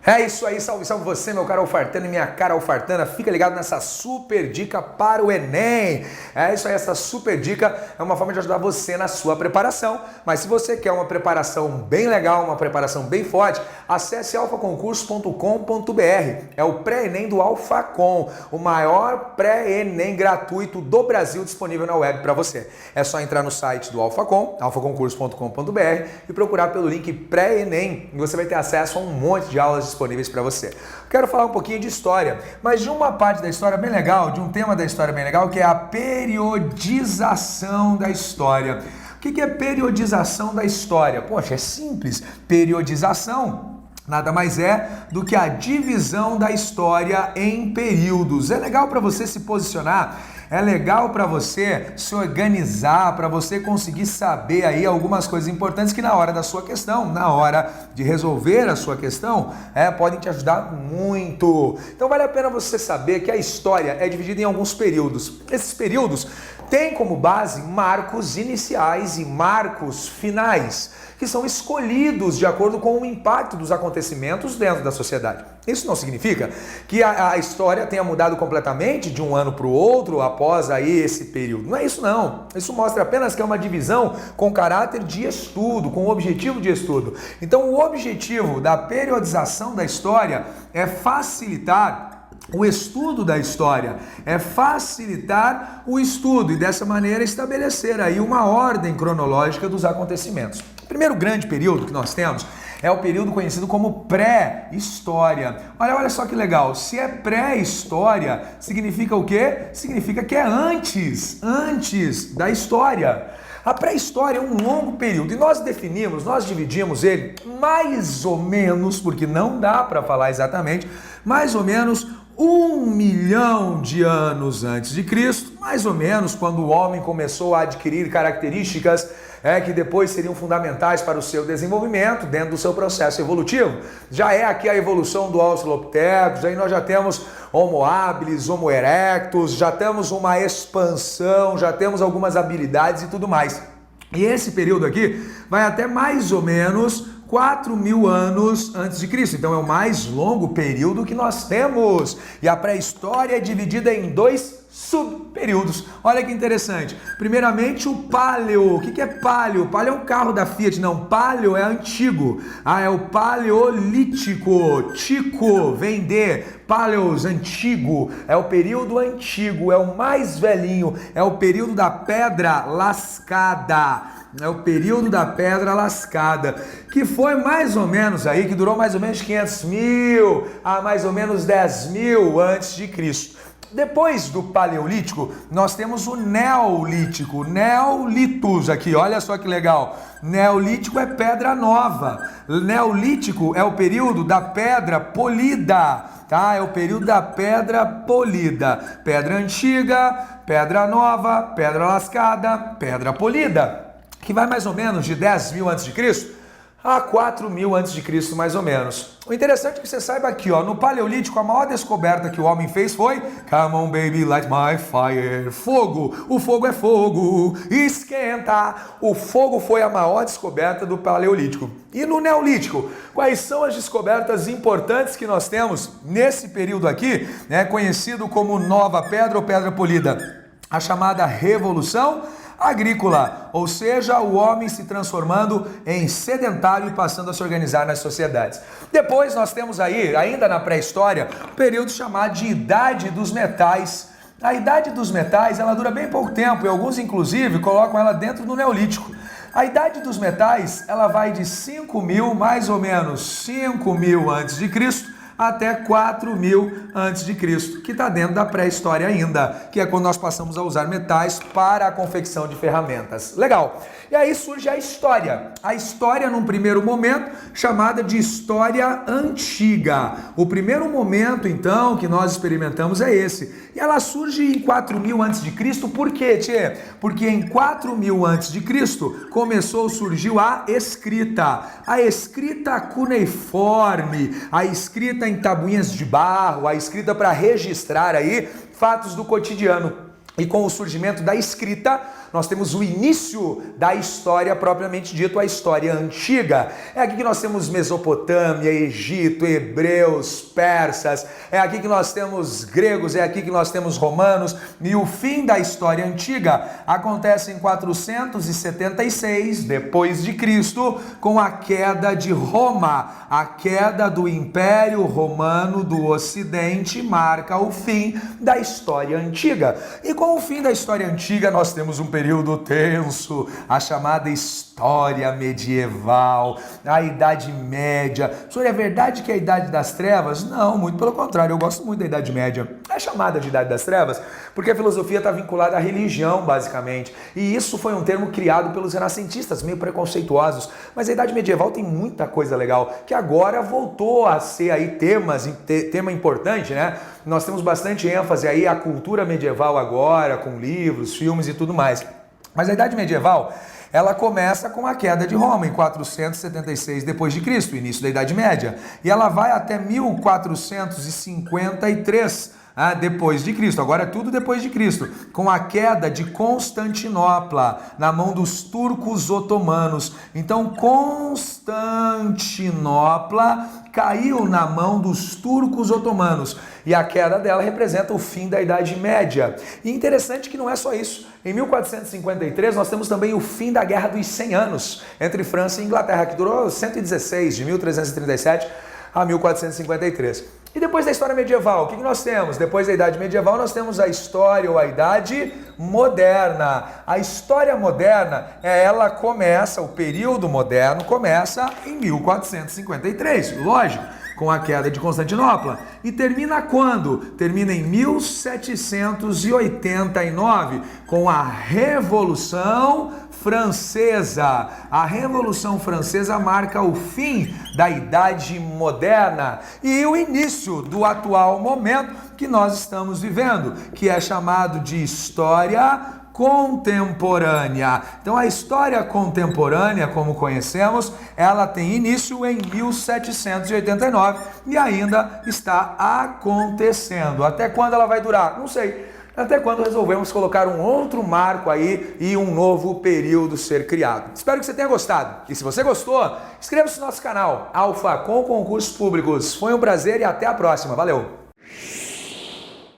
É isso aí, salve, salve você, meu caro alfartano e minha cara alfartana. Fica ligado nessa super dica para o Enem. É isso aí, essa super dica é uma forma de ajudar você na sua preparação. Mas se você quer uma preparação bem legal, uma preparação bem forte, acesse alfaconcurso.com.br. É o pré-Enem do Alfacom, o maior pré-Enem gratuito do Brasil disponível na web para você. É só entrar no site do Alfacom, alfaconcurso.com.br, e procurar pelo link pré-Enem e você vai ter acesso a um monte de aulas disponíveis para você. Quero falar um pouquinho de história, mas de uma parte da história bem legal, de um tema da história bem legal, que é a periodização da história. O que é periodização da história? Poxa, é simples. Periodização nada mais é do que a divisão da história em períodos. É legal para você se posicionar, é legal para você se organizar, para você conseguir saber aí algumas coisas importantes que na hora da sua questão, na hora de resolver a sua questão, podem te ajudar muito. Então vale a pena você saber que a história é dividida em alguns períodos. Esses períodos têm como base marcos iniciais e marcos finais, que são escolhidos de acordo com o impacto dos acontecimentos dentro da sociedade. Isso não significa que a história tenha mudado completamente de um ano para o outro após aí esse período. Não é isso não. Isso mostra apenas que é uma divisão com caráter de estudo, com o objetivo de estudo. Então o objetivo da periodização da história é facilitar o estudo da história, é facilitar o estudo e dessa maneira estabelecer aí uma ordem cronológica dos acontecimentos. O primeiro grande período que nós temos é o período conhecido como pré-história. Olha só que legal, se é pré-história, significa o quê? Significa que é antes da história. A pré-história é um longo período e nós dividimos ele mais ou menos, porque não dá para falar exatamente, mais ou menos 1 milhão de anos antes de Cristo, mais ou menos quando o homem começou a adquirir características que depois seriam fundamentais para o seu desenvolvimento dentro do seu processo evolutivo. Já é aqui a evolução do Australopithecus, aí nós já temos Homo habilis, Homo erectus, já temos uma expansão, já temos algumas habilidades e tudo mais. E esse período aqui vai até mais ou menos 4.000 anos antes de Cristo. Então é o mais longo período que nós temos. E a pré-história é dividida em 2 subperíodos. Olha que interessante. Primeiramente o Paleo. O que é Paleo? Paleo é um carro da Fiat. Não, Paleo é antigo. É o Paleolítico. Tico, vem de Paleos, antigo. É o período antigo, é o mais velhinho. É o período da pedra lascada. É o período da pedra lascada, que foi mais ou menos aí, que durou mais ou menos 500.000 a mais ou menos 10.000 antes de Cristo. Depois do Paleolítico, nós temos o Neolítico, Neolitos aqui, olha só que legal. Neolítico é pedra nova, Neolítico é o período da pedra polida, tá? É o período da pedra polida, pedra antiga, pedra nova, pedra lascada, pedra polida, que vai mais ou menos de 10.000 a.C. a 4.000 a.C. mais ou menos. O interessante é que você saiba aqui, ó, no Paleolítico, a maior descoberta que o homem fez foi Come on baby, light my fire. Fogo, o fogo é fogo, esquenta. O fogo foi a maior descoberta do Paleolítico. E no Neolítico, quais são as descobertas importantes que nós temos nesse período aqui, conhecido como Nova Pedra ou Pedra Polida? A chamada Revolução Agrícola, ou seja, o homem se transformando em sedentário e passando a se organizar nas sociedades. Depois nós temos aí, ainda na pré-história, um período chamado de Idade dos Metais. A Idade dos Metais, ela dura bem pouco tempo, e alguns inclusive colocam ela dentro do Neolítico. A Idade dos Metais, ela vai de 5.000, mais ou menos 5.000 a.C., até 4.000 a.C., que está dentro da pré-história ainda, que é quando nós passamos a usar metais para a confecção de ferramentas. Legal. E aí surge a história. A história, num primeiro momento, chamada de história antiga. O primeiro momento, então, que nós experimentamos é esse. E ela surge em 4.000 a.C., por quê, tchê? Porque em 4.000 a.C. surgiu a escrita cuneiforme, a escrita em tabuinhas de barro, a escrita para registrar aí fatos do cotidiano. E com o surgimento da escrita, nós temos o início da história propriamente dito, a história antiga. É aqui que nós temos Mesopotâmia, Egito, hebreus, persas, é aqui que nós temos gregos, é aqui que nós temos romanos, e o fim da história antiga acontece em 476 depois de Cristo, com a queda de Roma. A queda do Império Romano do Ocidente marca o fim da história antiga. E com o fim da história antiga, nós temos um período tenso, a chamada história medieval, a Idade Média. Senhor, é verdade que é a Idade das Trevas? Não, muito pelo contrário, eu gosto muito da Idade Média. É chamada de Idade das Trevas porque a filosofia está vinculada à religião, basicamente. E isso foi um termo criado pelos renascentistas, meio preconceituosos. Mas a Idade Medieval tem muita coisa legal, que agora voltou a ser aí tema importante, né? Nós temos bastante ênfase aí à cultura medieval agora, com livros, filmes e tudo mais. Mas a Idade Medieval, ela começa com a queda de Roma em 476 depois de Cristo, início da Idade Média, e ela vai até 1453 depois de Cristo. Agora é tudo depois de Cristo, com a queda de Constantinopla na mão dos turcos otomanos. Então Constantinopla caiu na mão dos turcos otomanos e a queda dela representa o fim da Idade Média. E interessante que não é só isso. Em 1453 nós temos também o fim da Guerra dos 100 Anos entre França e Inglaterra, que durou 116, de 1337 a 1453. E depois da história medieval, o que nós temos? Depois da Idade Medieval, nós temos a história ou a Idade Moderna. A história moderna, ela começa, o período moderno começa em 1453, lógico, com a queda de Constantinopla. E termina quando? Termina em 1789, com a Revolução Francesa. A Revolução Francesa marca o fim da Idade Moderna e o início do atual momento que nós estamos vivendo, que é chamado de história contemporânea. Então a história contemporânea, como conhecemos, ela tem início em 1789 e ainda está acontecendo. Até quando ela vai durar? Não sei. Até quando resolvemos colocar um outro marco aí e um novo período ser criado. Espero que você tenha gostado. E se você gostou, inscreva-se no nosso canal Alfa com Concursos Públicos. Foi um prazer e até a próxima. Valeu!